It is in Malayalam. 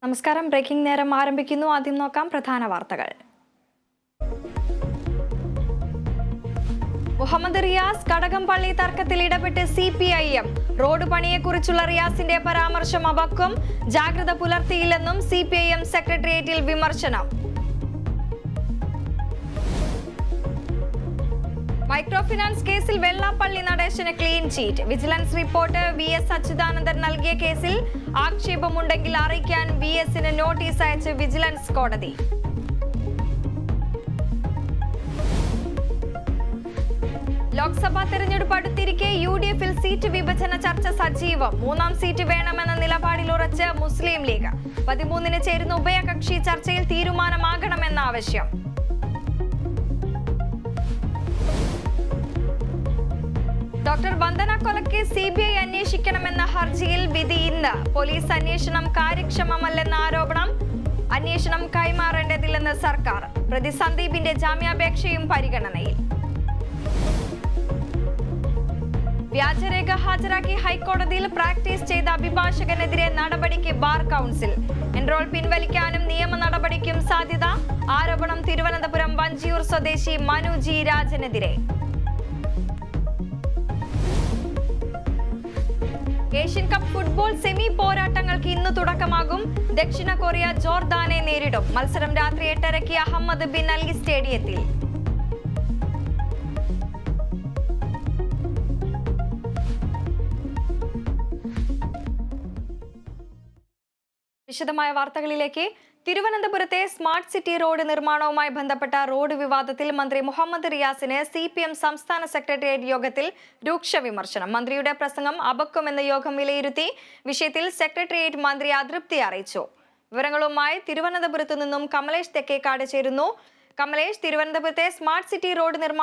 നമസ്കാരം. ബ്രേക്കിംഗ് നേരം ആരംഭിക്കുന്നു. ആദ്യം നോക്കാം പ്രധാന വാർത്തകൾ. മുഹമ്മദ് റിയാസ് കടകംപള്ളി തർക്കത്തിൽ ഇടപെട്ട് CPIM. റോഡ് പണിയെക്കുറിച്ചുള്ള റിയാസിന്റെ പരാമർശം അപക്വം, ജാഗ്രത പുലർത്തിയില്ലെന്നും CPIM സെക്രട്ടേറിയറ്റിൽ വിമർശനം. മൈക്രോ ഫിനാൻസ് കേസിൽ Vellappally Natesan clean cheat. Vigilance report VS Achuthanandan നൽകിയ കേസിൽ ആക്ഷേപമുണ്ടെങ്കിൽ അറിയിക്കാൻ VSന് നോട്ടീസ് അയച്ച് വിജിലൻസ് കോടതി. ലോക്സഭാ തെരഞ്ഞെടുപ്പ് അടുത്തിരിക്കെ UDFൽ സീറ്റ് വിഭജന ചർച്ച സജീവം. 3ാം സീറ്റ് വേണമെന്ന നിലപാടിൽ ഉറച്ച് മുസ്ലിം ലീഗ്. 13ന് ചേരുന്ന ഉഭയകക്ഷി ചർച്ചയിൽ തീരുമാനമാകണമെന്ന ആവശ്യം. ഡോക്ടർ വന്ദന കൊലക്കേസ് CBI അന്വേഷിക്കണമെന്ന ഹർജിയിൽ വിധി ഇന്ന്. പോലീസ് അന്വേഷണം കാര്യക്ഷമമല്ലെന്ന ആരോപണം. അന്വേഷണം കൈമാറേണ്ടതില്ലെന്ന് സർക്കാർ. പ്രതി സന്ദീപിന്റെ ജാമ്യാപേക്ഷയും പരിഗണനയിൽ. വ്യാജരേഖ ഹാജരാക്കി ഹൈക്കോടതിയിൽ പ്രാക്ടീസ് ചെയ്ത അഭിഭാഷകനെതിരെ നടപടിക്ക് ബാർ കൗൺസിൽ. എൻറോൾ പിൻവലിക്കാനും നിയമ നടപടിക്കും സാധ്യത. ആരോപണം തിരുവനന്തപുരം വഞ്ചിയൂർ സ്വദേശി മനു G. രാജനെതിരെ. ഏഷ്യൻ കപ്പ് ഫുട്ബോൾ സെമി പോരാട്ടങ്ങൾക്ക് ഇന്ന് തുടക്കമാകും. ദക്ഷിണ കൊറിയ ജോർദാനെ നേരിടും. മത്സരം രാത്രി 8:30 അഹമ്മദ് ബിൻ അലി സ്റ്റേഡിയത്തിൽ. വിശദമായ വാർത്തകളിലേക്ക്. തിരുവനന്തപുരത്തെ സ്മാർട്ട് സിറ്റി റോഡ് നിർമ്മാണവുമായി ബന്ധപ്പെട്ട റോഡ് വിവാദത്തിൽ മന്ത്രി മുഹമ്മദ് റിയാസിന് CPM സംസ്ഥാന സെക്രട്ടേറിയറ്റ് യോഗത്തിൽ രൂക്ഷ വിമർശനം. മന്ത്രിയുടെ പ്രസംഗം അപക്വമെന്ന് യോഗം വിലയിരുത്തി. വിഷയത്തിൽ സെക്രട്ടേറിയറ്റ് മന്ത്രി അതൃപ്തി അറിയിച്ചു. വിവരങ്ങളുമായി തിരുവനന്തപുരത്തു നിന്നും കമലേഷ് തെക്കേക്കാട് ചേരുന്നു. കമലേഷ്, തിരുവനന്തപുരത്തെ സ്മാർട്ട് സിറ്റി റോഡ് നിർമ്മാണം